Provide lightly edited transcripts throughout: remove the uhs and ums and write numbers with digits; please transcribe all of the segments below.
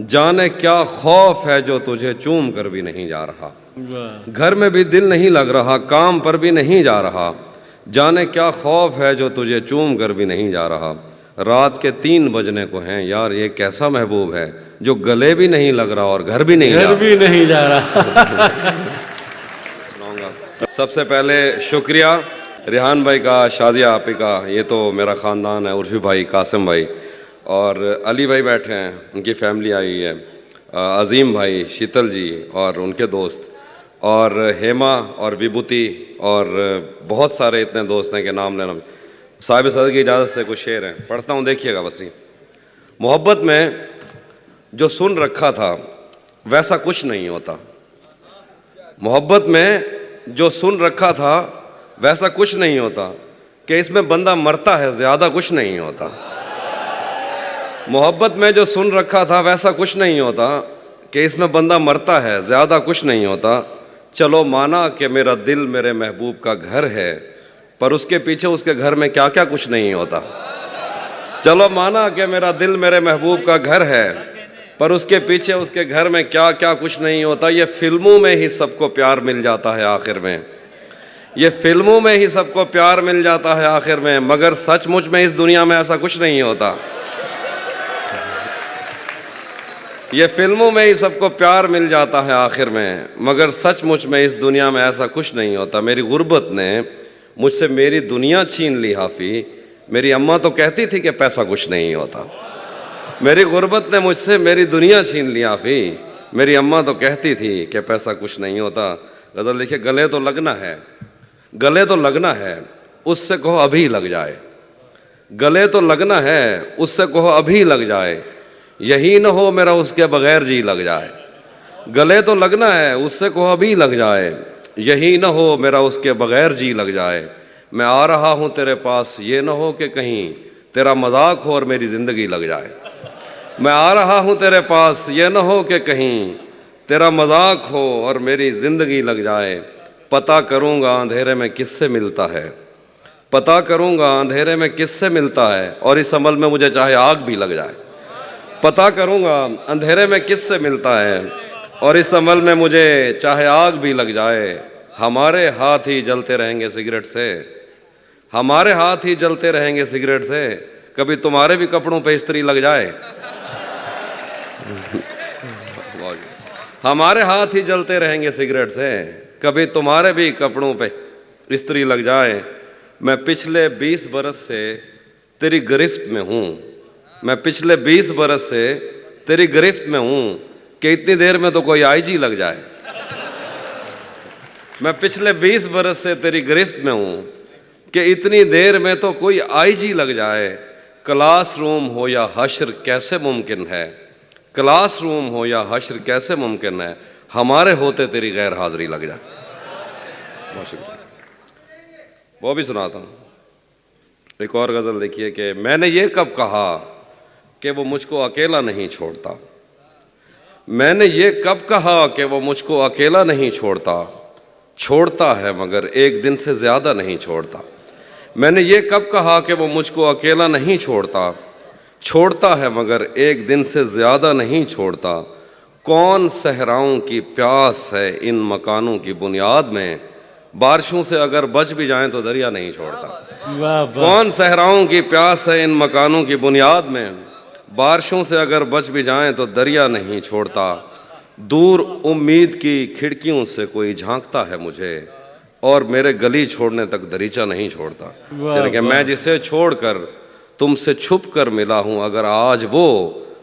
जाने क्या खौफ है जो तुझे चूम कर भी नहीं जा रहा। घर में भी दिल नहीं लग रहा, काम पर भी नहीं जा रहा। जाने क्या खौफ है जो तुझे चूम कर भी नहीं जा रहा। रात के 3 बजने को हैं यार, ये कैसा महबूब है जो गले भी नहीं लग रहा और घर भी नहीं जा रहा। सबसे पहले शुक्रिया रिहान भाई का, शादिया आपी का, ये तो मेरा ख़ानदान है, उर्फी भाई, कासिम भाई और अली भाई बैठे हैं, उनकी फैमिली आई है, अज़ीम भाई, शीतल जी और उनके दोस्त, और हेमा और विभूति और बहुत सारे इतने दोस्त हैं कि नाम लेना। साहिब सदर की इजाज़त से कुछ शेर हैं, पढ़ता हूँ, देखिएगा बस। मोहब्बत में जो सुन रखा था वैसा कुछ नहीं होता। मोहब्बत में जो सुन रखा था वैसा कुछ नहीं होता, कि इसमें बंदा मरता है ज़्यादा कुछ नहीं होता। मोहब्बत में जो सुन रखा था वैसा कुछ नहीं होता, कि इसमें बंदा मरता है ज़्यादा कुछ नहीं होता। चलो माना कि मेरा दिल मेरे महबूब का घर है, पर उसके पीछे उसके घर में क्या क्या कुछ नहीं होता। चलो माना कि मेरा दिल मेरे महबूब का घर है, पर उसके पीछे उसके घर में क्या क्या कुछ नहीं होता। ये फिल्मों में ही सबको प्यार मिल जाता है आखिर में, ये फिल्मों में ही सबको प्यार मिल जाता है आखिर में, मगर सचमुच में इस दुनिया में ऐसा कुछ नहीं होता। ये फिल्मों में ही सबको प्यार मिल जाता है आखिर में, मगर सचमुच में इस दुनिया में ऐसा कुछ नहीं होता। मेरी गुर्बत ने मुझसे मेरी दुनिया छीन ली हाफी। मेरी अम्मा तो कहती थी कि पैसा कुछ नहीं होता। मेरी गुर्बत ने मुझसे मेरी दुनिया छीन ली हाफी। मेरी अम्मा तो कहती थी कि पैसा कुछ नहीं होता। गज़ल लिखे, गले तो लगना है, गले तो लगना है, उससे कहो अभी लग जाए। गले तो लगना है, उससे कहो अभी लग जाए। यही न हो मेरा उसके बगैर जी लग जाए। गले तो लगना है, उससे कहो अभी लग जाए। यही न हो मेरा उसके बगैर जी लग जाए। मैं आ रहा हूँ तेरे पास, ये न हो कि कहीं तेरा मजाक हो और मेरी ज़िंदगी लग जाए। मैं आ रहा हूँ तेरे पास, ये न हो कि कहीं तेरा मजाक हो और मेरी ज़िंदगी लग जाए। पता करूँगा अंधेरे में किससे मिलता है, पता करूँगा अंधेरे में किससे मिलता है, और इस अमल में मुझे चाहे आग भी लग जाए। पता करूँगा अंधेरे में किससे मिलता है, और इस अमल में मुझे चाहे आग भी लग जाए। हमारे हाथ ही जलते रहेंगे सिगरेट से, हमारे हाथ ही जलते रहेंगे सिगरेट से। कभी तुम्हारे भी कपड़ों पे इस्त्री लग जाए। हमारे हाथ ही जलते रहेंगे सिगरेट से, कभी तुम्हारे भी कपड़ों पे इस्त्री लग जाए। मैं पिछले 20 बरस से तेरी गिरफ्त में हूँ, मैं पिछले 20 बरस से तेरी गिरफ्त में हूँ, कि इतनी देर में तो कोई आईजी लग जाए। मैं पिछले 20 बरस से तेरी गिरफ्त में हूँ, कि इतनी देर में तो कोई आईजी लग जाए। क्लासरूम हो या हश्र कैसे मुमकिन है, क्लासरूम हो या हश्र कैसे मुमकिन है, हमारे होते तेरी गैर हाजिरी लग जाए। बहुत शुक्रिया। वो भी सुनाता हूँ। एक और गज़ल देखिए कि मैंने ये कब कहा कि वो मुझको अकेला नहीं छोड़ता। मैंने ये कब कहा कि वो मुझको अकेला नहीं छोड़ता। छोड़ता है मगर एक दिन से ज़्यादा नहीं छोड़ता। मैंने ये कब कहा कि वो मुझको अकेला नहीं छोड़ता। छोड़ता है मगर एक दिन से ज़्यादा नहीं छोड़ता। कौन सहराओं की प्यास है इन मकानों की बुनियाद में, बारिशों से अगर बच भी जाएं तो दरिया नहीं छोड़ता। कौन सहराओं की प्यास है इन मकानों की बुनियाद में, बारिशों से अगर बच भी जाएं तो दरिया नहीं छोड़ता। दूर उम्मीद की खिड़कियों से कोई झांकता है मुझे, और मेरे गली छोड़ने तक दरीचा नहीं छोड़ता। चलिए कि मैं जिसे छोड़कर तुमसे छुप कर मिला हूँ, अगर आज वो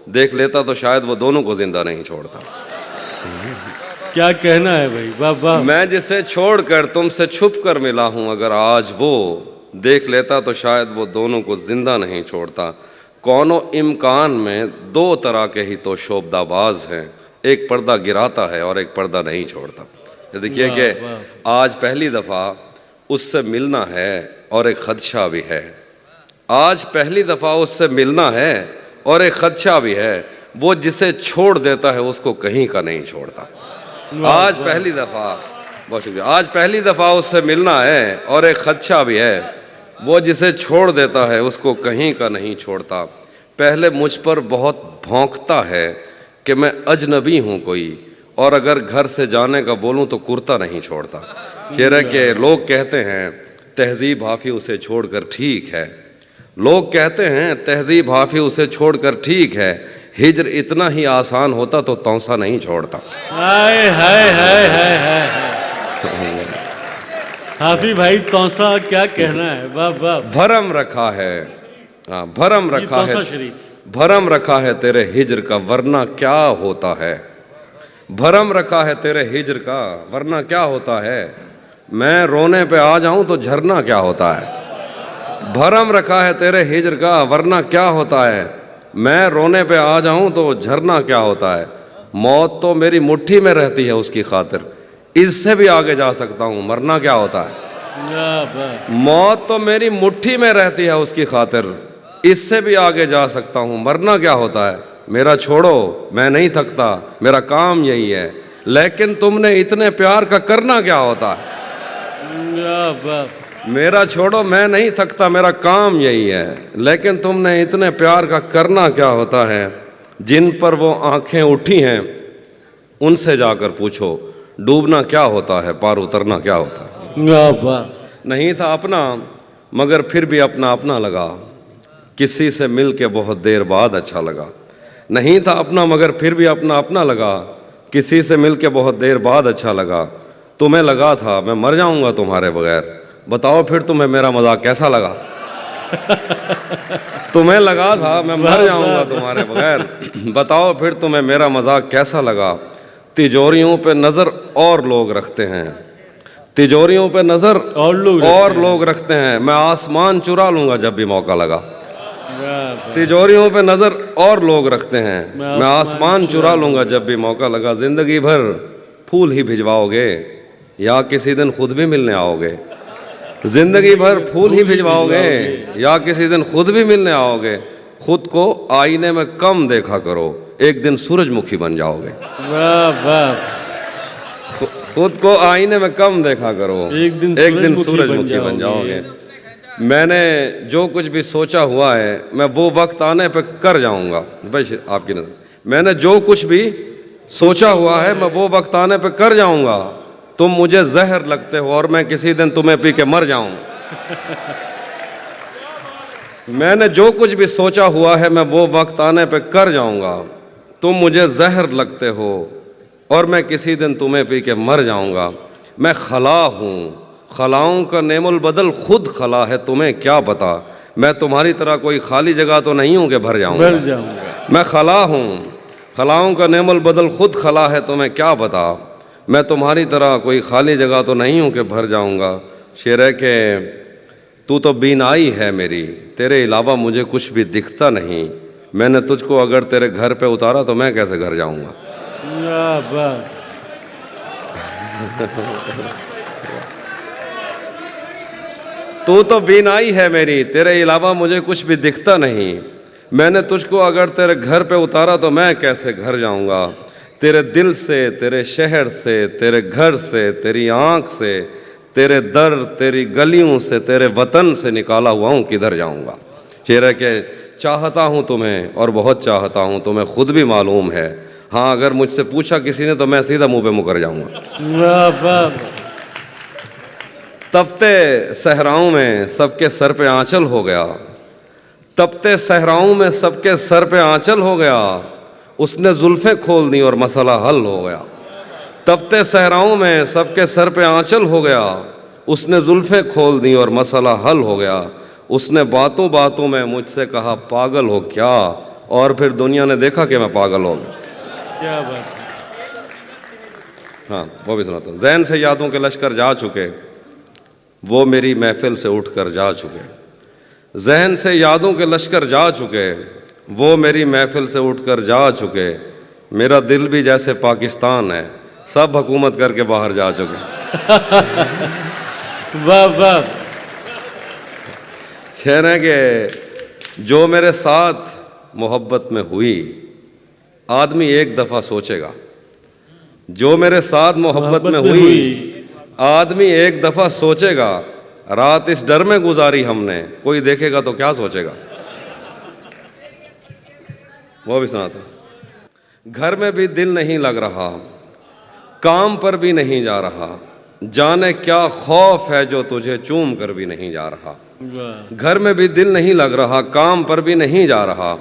देख लेता तो शायद वो दोनों को जिंदा नहीं छोड़ता। क्या कहना है भाई, वाह वाह। मैं जिसे छोड़कर तुमसे छुप कर मिला हूँ, अगर आज वो देख लेता तो शायद वो दोनों को जिंदा नहीं छोड़ता। कौनो इम्कान में 2 तरह के ही तो शोबदाबाज हैं, एक पर्दा गिराता है और एक पर्दा नहीं छोड़ता। देखिए कि आज पहली दफ़ा उससे मिलना है और एक खदशा भी है। आज पहली दफ़ा उससे मिलना है और एक खदशा भी है। वो जिसे छोड़ देता है उसको कहीं का नहीं छोड़ता। आज पहली दफ़ा, बहुत शुक्रिया, आज पहली दफ़ा उससे मिलना है और एक खदशा भी है। वो जिसे छोड़ देता है उसको कहीं का नहीं छोड़ता। पहले मुझ पर बहुत भौंकता है कि मैं अजनबी हूँ कोई, और अगर घर से जाने का बोलूँ तो कुर्ता नहीं छोड़ता। शेर है कि लोग कहते हैं तहजीब हाफी उसे छोड़कर ठीक है, लोग कहते हैं तहजीब हाफी उसे छोड़कर ठीक है, हिजर इतना ही आसान होता तो तौसा नहीं छोड़ता। हाय हाय हाय हाय हाय। हाफी भाई तौसा क्या कहना है, वाह वाह। भरम रखा है, हाँ भरम रखा तौसा है, शरीफ। भरम रखा है तेरे हिजर का वरना क्या होता है, भरम रखा है तेरे हिजर का वरना क्या होता है, मैं रोने पे आ जाऊं तो झरना क्या होता है। भरम रखा है तेरे हिजर का वरना क्या होता है, मैं रोने पे आ जाऊं तो झरना क्या होता है। मौत तो मेरी मुट्ठी में रहती है उसकी खातिर, इससे भी आगे जा सकता हूं मरना क्या होता है। वाह वाह। मौत तो मेरी मुट्ठी में रहती है उसकी खातिर, इससे भी आगे जा सकता हूं मरना क्या होता है। मेरा छोड़ो मैं नहीं थकता, मेरा काम यही है, लेकिन तुमने इतने प्यार का करना क्या होता है। वाह वाह। मेरा छोड़ो मैं नहीं थकता, मेरा काम यही है, लेकिन तुमने इतने प्यार का करना क्या होता है। जिन पर वो आंखें उठी हैं उनसे जाकर पूछो, डूबना क्या होता है, पार उतरना क्या होता है। वाह वाह। नहीं था अपना मगर फिर भी अपना अपना लगा, किसी से मिल के बहुत देर बाद अच्छा लगा। नहीं था अपना मगर फिर भी अपना अपना लगा, किसी से मिल के बहुत देर बाद अच्छा लगा। तुम्हें लगा था मैं मर जाऊंगा तुम्हारे बगैर, बताओ फिर तुम्हें मेरा मजाक कैसा लगा। तुम्हें लगा था मैं मर जाऊंगा तुम्हारे बगैर, बताओ फिर तुम्हें मेरा मजाक कैसा लगा। तिजोरियों पे नज़र और लोग रखते हैं, तिजोरियों पे नज़र और लोग रखते हैं, मैं आसमान चुरा लूंगा जब भी मौका लगा। तिजोरियों पे नज़र और लोग रखते हैं, मैं आसमान चुरा लूंगा जब भी मौका लगा। जिंदगी भर फूल ही भिजवाओगे या किसी दिन खुद भी मिलने आओगे, जिंदगी भर फूल ही भिजवाओगे या किसी दिन खुद भी मिलने आओगे। खुद को आईने में कम देखा करो, एक दिन सूरजमुखी बन जाओगे। वाह वाह। खुद को आईने में कम देखा करो, एक दिन सूरजमुखी बन जाओगे। मैंने जो कुछ भी सोचा हुआ है मैं वो वक्त आने पे कर जाऊंगा। भाई आपकी नजर, मैंने जो कुछ भी सोचा हुआ है मैं वो वक्त आने पे कर जाऊंगा। तुम मुझे जहर लगते हो और मैं किसी दिन तुम्हें पी के मर जाऊं। मैंने जो कुछ भी सोचा हुआ है मैं वो वक्त आने पे कर जाऊंगा। तुम मुझे जहर लगते हो और मैं किसी दिन तुम्हें पी के मर जाऊंगा। मैं खला हूँ, खलाओं का नेमुल बदल खुद खला है, तुम्हें क्या पता। मैं तुम्हारी तरह कोई खाली जगह तो नहीं हूँ कि भर जाऊंगा। मैं खला हूँ, खलाओं का नेमुल बदल खुद खला है, तुम्हें क्या पता। मैं तुम्हारी तरह कोई खाली जगह तो नहीं हूँ कि भर जाऊंगा। शेर है कि तू तो बीनाई है मेरी, तेरे अलावा मुझे कुछ भी दिखता नहीं। मैंने तुझको अगर तेरे घर पे उतारा तो मैं कैसे घर जाऊंगा। तू तो बीनाई है मेरी, तेरे अलावा मुझे कुछ भी दिखता नहीं। मैंने तुझको अगर तेरे घर पे उतारा तो मैं कैसे घर जाऊंगा। तेरे दिल से, तेरे शहर से, तेरे घर से, तेरी आंख से, तेरे दर, तेरी गलियों से, तेरे वतन से निकाला हुआ हूँ, किधर जाऊंगा। शेर के चाहता हूँ तुम्हें और बहुत चाहता हूँ, तुम्हें खुद भी मालूम है। हाँ अगर मुझसे पूछा किसी ने तो मैं सीधा मुंह पे मुकर जाऊंगा। तपते सहराओं में सबके सर पे आंचल हो गया, तपते सहराओं में सबके सर पे आंचल हो गया। उसने जुल्फें खोल दी और मसला हल हो गया। तपते सहराओं में सबके सर पे आंचल हो गया। उसने जुल्फें खोल दी और मसला हल हो गया। उसने बातों बातों में मुझसे कहा पागल हो क्या, और फिर दुनिया ने देखा कि मैं पागल हो गया। क्या बात है। हाँ वो भी सुनाता हूँ। ज़हन से यादों के लश्कर जा चुके, वो मेरी महफिल से उठकर जा चुके। ज़हन से यादों के लश्कर जा चुके, वो मेरी महफिल से उठकर जा चुके। मेरा दिल भी जैसे पाकिस्तान है, सब हुकूमत करके बाहर जा चुके। वाह वाह। शेर है कि जो मेरे साथ मोहब्बत में हुई, आदमी एक दफ़ा सोचेगा। जो मेरे साथ मोहब्बत में हुई, आदमी एक दफ़ा सोचेगा। रात इस डर में गुजारी हमने, कोई देखेगा तो क्या सोचेगा। वो भी सुनाता। घर में भी दिल नहीं लग रहा, काम पर भी नहीं जा रहा, जाने क्या खौफ है जो तुझे चूम कर भी नहीं जा रहा। वाह घर में भी दिल नहीं लग रहा, काम पर भी नहीं जा रहा,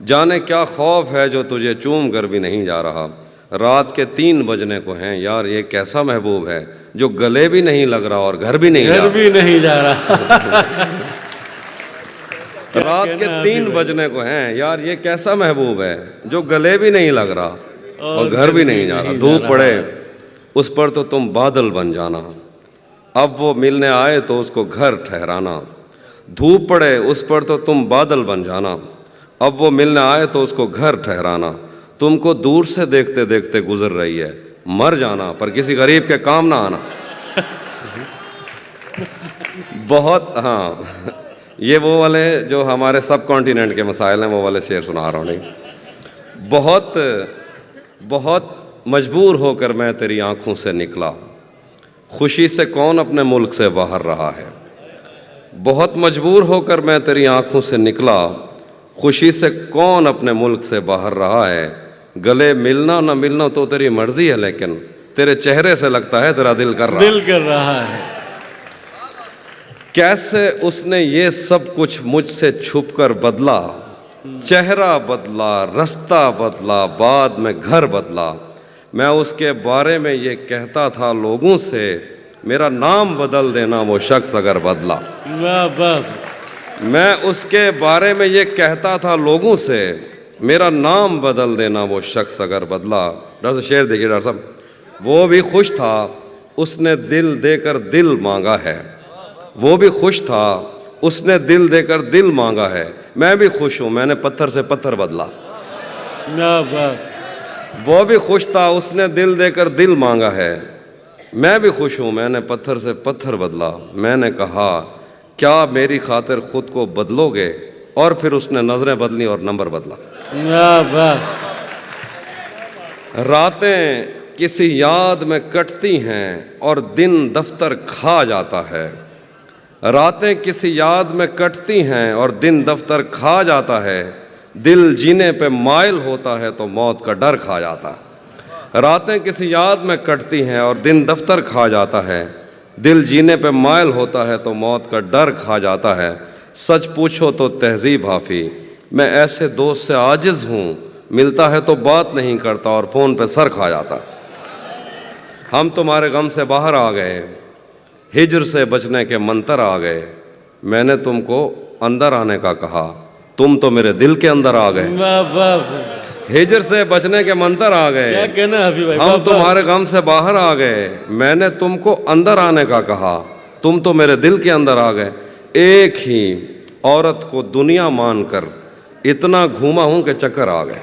जाने क्या खौफ है जो तुझे चूम कर भी नहीं जा रहा। रात के 3 बजने को हैं, यार ये कैसा महबूब है जो गले भी नहीं लग रहा और घर भी नहीं जा घर रहा। भी नहीं जा रहा। रात के 3 बजने को हैं, यार ये कैसा महबूब है जो गले भी नहीं लग रहा और घर भी नहीं जा रहा। धूप पड़े उस पर तो तुम बादल बन जाना, अब वो मिलने आए तो उसको घर ठहराना। धूप पड़े उस पर तो तुम बादल बन जाना, अब वो मिलने आए तो उसको घर ठहराना। तुमको दूर से देखते देखते गुजर रही है, मर जाना पर किसी गरीब के काम ना आना। बहुत, हाँ, ये वो वाले जो हमारे सब कॉन्टिनेंट के मसाइल हैं वो वाले शेर सुना रहा हूँ। नहीं, बहुत बहुत मजबूर होकर मैं तेरी आंखों से निकला, खुशी से कौन अपने मुल्क से बाहर रहा है। बहुत मजबूर होकर मैं तेरी आंखों से निकला, खुशी से कौन अपने मुल्क से बाहर रहा है। गले मिलना ना मिलना तो तेरी मर्जी है, लेकिन तेरे चेहरे से लगता है तेरा दिल कर रहा है। दिल कर रहा है। कैसे उसने ये सब कुछ मुझसे छुपकर बदला, चेहरा बदला, रास्ता बदला, बाद में घर बदला। मैं उसके बारे में ये कहता था लोगों से, मेरा नाम बदल देना वो शख्स अगर बदला। वाह वाह। मैं उसके बारे में ये कहता था लोगों से, मेरा नाम बदल देना वो शख्स अगर बदला। डॉक्टर साहब शेर देखिए डॉक्टर साहब, वो भी खुश था उसने दिल देकर दिल मांगा है। वो भी खुश था उसने दिल देकर दिल मांगा है। मैं भी खुश हूँ मैंने पत्थर से पत्थर बदला। वाह वाह। वो भी खुश था उसने दिल देकर दिल मांगा है। मैं भी खुश हूँ मैंने पत्थर से पत्थर बदला। मैंने कहा क्या मेरी खातिर खुद को बदलोगे, और फिर उसने नजरें बदली और नंबर बदला। वाह वाह। रातें किसी याद में कटती हैं और दिन दफ्तर खा जाता है। रातें किसी याद में कटती हैं और दिन दफ्तर खा जाता है। दिल जीने पे माइल होता है तो मौत का डर खा जाता है। रातें किसी याद में कटती हैं और दिन दफ्तर खा जाता है। दिल जीने पे माइल होता है तो मौत का डर खा जाता है। सच पूछो तो तहजीब हाफी, मैं ऐसे दोस्त से आजिज़ हूँ, मिलता है तो बात नहीं करता और फ़ोन पे सर खा जाता। हम तुम्हारे गम से बाहर आ गए, हिजर से बचने के मंतर आ गए। मैंने तुमको अंदर आने का कहा, तुम तो मेरे दिल के अंदर आ गए। वाह वाह। हिजर से बचने के मंतर आ गए। क्या कहना अभी भाई। हम तुम्हारे गम से बाहर आ गए। मैंने तुमको अंदर आने का कहा, तुम तो मेरे दिल के अंदर आ गए। एक ही औरत को दुनिया मानकर इतना घूमा हूं कि चक्कर आ गए।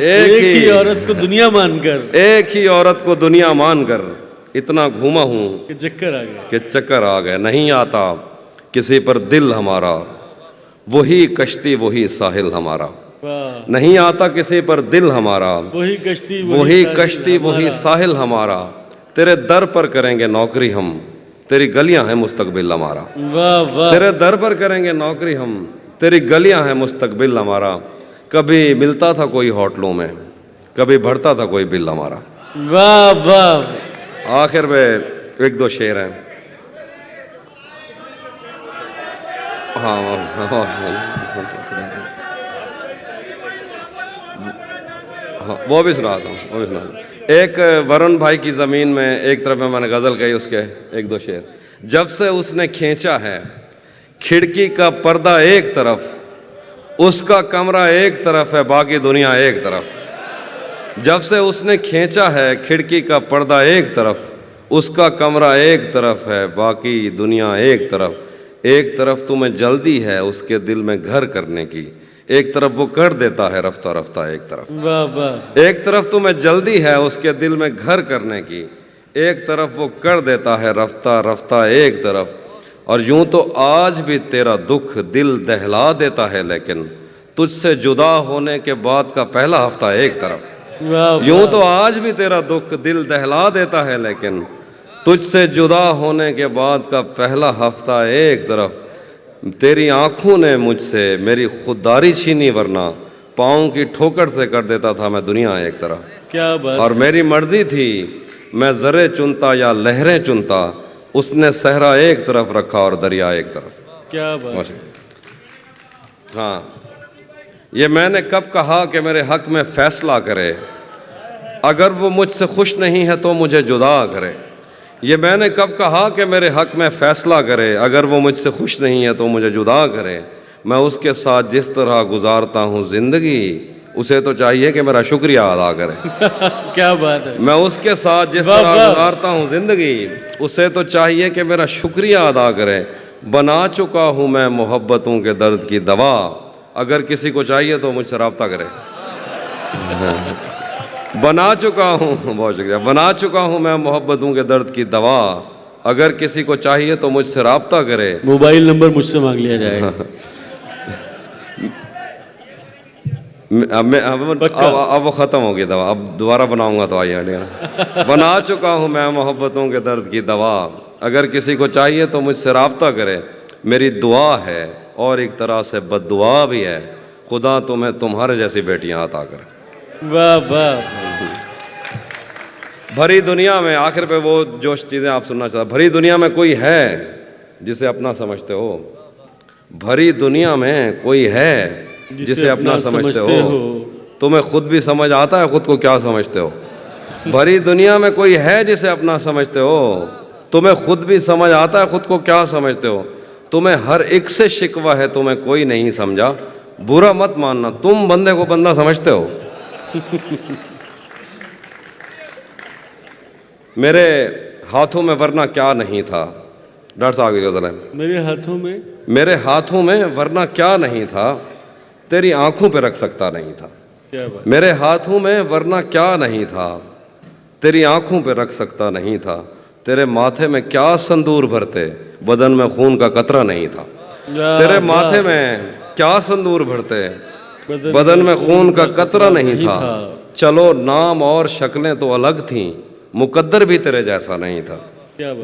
एक ही औरत को दुनिया मानकर, एक ही औरत को दुनिया मानकर इतना घूमा हूं कि चक्कर आ गया। कि चक्कर आ गए। नहीं आता किसी पर दिल हमारा, वही कश्ती वही साहिल हमारा। वाह। नहीं आता किसी पर दिल हमारा, वही कश्ती वही कश्ती वही साहिल हमारा। तेरे दर पर करेंगे नौकरी हम, तेरी गलियां हैं मुस्तकबिल हमारा। वाह वाह। तेरे दर पर करेंगे नौकरी हम, तेरी गलियां हैं मुस्तकबिल हमारा। कभी मिलता था कोई होटलों में, कभी बढ़ता था कोई बिल हमारा। वाह वाह। आखिर में एक दो शेर हैं। हाँ वो भी सुना था, वो भी सुना था। एक वरुण भाई की ज़मीन में एक तरफ में मैंने गज़ल कही, उसके एक दो शेर। जब से उसने खींचा है खिड़की का पर्दा एक तरफ, उसका कमरा एक तरफ है बाकी दुनिया एक तरफ। जब से उसने खींचा है खिड़की का पर्दा एक तरफ, उसका कमरा एक तरफ है बाकी दुनिया एक तरफ। एक तरफ तुम्हें जल्दी है उसके दिल में घर करने की, एक तरफ वो कर देता है रफ्ता रफ्ता एक तरफ। वाह वाह। एक तरफ तुम्हें जल्दी है उसके दिल में घर करने की, एक तरफ वो कर देता है रफ्ता रफ्ता एक तरफ। और यूं तो आज भी तेरा दुख दिल दहला देता है, लेकिन तुझसे जुदा होने के बाद का पहला हफ्ता एक तरफ। वाह। यूं तो आज भी तेरा दुख दिल दहला देता है, लेकिन तुझसे जुदा होने के बाद का पहला हफ्ता एक तरफ। तेरी आंखों ने मुझसे मेरी खुददारी छीनी, वरना पाँव की ठोकर से कर देता था मैं दुनिया एक तरह। क्या बात। और मेरी मर्जी थी मैं ज़रे चुनता या लहरें चुनता, उसने सहरा एक तरफ रखा और दरिया एक तरफ। क्या बात। हाँ, ये मैंने कब कहा कि मेरे हक में फैसला करे, अगर वो मुझसे खुश नहीं है तो मुझे जुदा करे। ये मैंने कब कहा कि मेरे हक में फैसला करे, अगर वो मुझसे खुश नहीं है तो मुझे जुदा करे। मैं उसके साथ जिस तरह गुजारता हूँ ज़िंदगी, उसे तो चाहिए कि मेरा शुक्रिया अदा करे। क्या बात है। मैं उसके साथ जिस वाह, तरह वाह। गुजारता हूँ ज़िंदगी, उसे तो चाहिए कि मेरा शुक्रिया अदा करे। बना चुका हूँ मैं मोहब्बतों के दर्द की दवा, अगर किसी को चाहिए तो मुझसे रब्ता करे। बना चुका हूँ, बहुत शुक्रिया, बना चुका हूँ मैं मोहब्बतों के दर्द की दवा, अगर किसी को चाहिए तो मुझसे रब्ता करे। मोबाइल नंबर मुझसे मांग लिया जाएगा। अब वो ख़त्म हो गई दवा, अब दोबारा बनाऊंगा तो आइए। बना चुका हूँ मैं मोहब्बतों के दर्द की दवा, अगर किसी को चाहिए तो मुझसे रब्ता करे। मेरी दुआ है और एक तरह से बद्दुआ भी है, खुदा तुम्हें तुम्हारे जैसी बेटियां अता करे। वाह वाह। भरी दुनिया में, आखिर पे वो जो चीज़ें आप सुनना चाहते, भरी दुनिया में कोई है जिसे अपना समझते हो। भरी दुनिया में कोई है जिसे अपना समझते हो। तुम्हें खुद भी समझ आता है खुद को क्या समझते हो। भरी दुनिया में कोई है जिसे अपना समझते हो। तुम्हें खुद भी समझ आता है खुद को क्या समझते हो। तुम्हें हर एक से शिकवा है, तुम्हें कोई नहीं समझा। बुरा मत मानना, तुम बंदे को बंदा समझते हो। मेरे हाथों में वरना क्या नहीं था। डॉक्टर साहब जरा, मेरे हाथों में, मेरे हाथों में वरना क्या नहीं था, तेरी आंखों पे रख सकता नहीं था। क्या बात। मेरे हाथों में वरना क्या नहीं था, तेरी आंखों पे रख सकता नहीं था। तेरे माथे में क्या संदूर भरते, बदन में खून का कतरा नहीं था। तेरे माथे में क्या संदूर भरते, बदन में खून का कतरा नहीं था। चलो नाम और शक्लें तो अलग थीं, मुकद्दर भी तेरे जैसा नहीं था।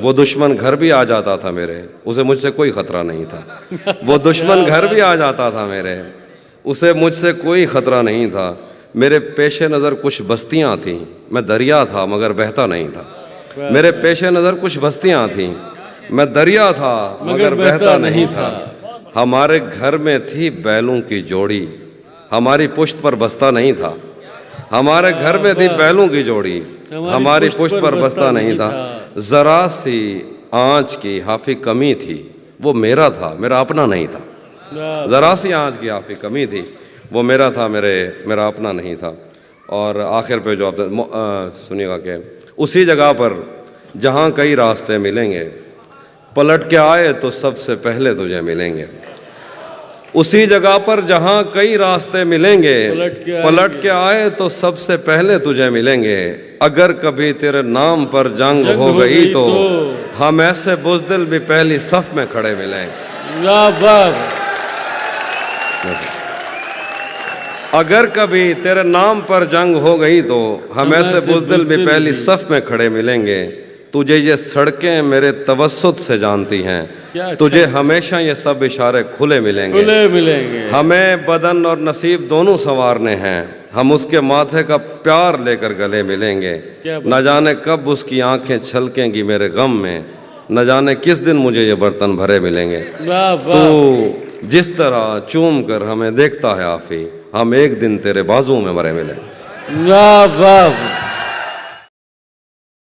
वो दुश्मन घर भी आ जाता था मेरे, उसे मुझसे कोई खतरा नहीं था। वो दुश्मन घर भी आ जाता था मेरे, उसे मुझसे कोई खतरा नहीं था। मेरे पेशे नज़र कुछ बस्तियां थीं, मैं दरिया था मगर बहता नहीं था। मेरे पेशे नज़र कुछ बस्तियां थीं, मैं दरिया था मगर बहता नहीं था। हमारे घर में थी बैलों की जोड़ी, हमारी पुश्त पर बस्ता नहीं था। हमारे घर में थी बैलों की जोड़ी, हमारी पुश्त पर बस्ता नहीं था। जरा सी आँच की हाफी कमी थी, वो मेरा था मेरा अपना नहीं था। जरा सी आँच की हाफी कमी थी, वो मेरा था मेरा अपना नहीं था। और आखिर पे जो आप सुनिएगा कि उसी जगह पर जहाँ कई रास्ते मिलेंगे, पलट के आए तो सबसे पहले तुझे मिलेंगे। उसी जगह पर जहाँ कई रास्ते मिलेंगे, पलट के आए तो सबसे पहले तुझे मिलेंगे। अगर कभी तेरे नाम पर जंग हो गई तो हम ऐसे बुज़दिल भी पहली सफ में खड़े मिलेंगे। अगर कभी तेरे नाम पर जंग हो गई तो हम ऐसे बुज़दिल भी पहली सफ में खड़े मिलेंगे। तुझे ये सड़कें मेरे तवस्सुत से जानती हैं, तुझे हमेशा ये सब इशारे खुले मिलेंगे। हमें बदन और नसीब दोनों संवारने हैं, हम उसके माथे का प्यार लेकर गले मिलेंगे। न जाने कब उसकी आंखें छलकेंगी मेरे गम में, न जाने किस दिन मुझे ये बर्तन भरे मिलेंगे। तो जिस तरह चूम कर हमें देखता है आफी, हम एक दिन तेरे बाजुओं में मरे मिलेंगे। वाह वाह।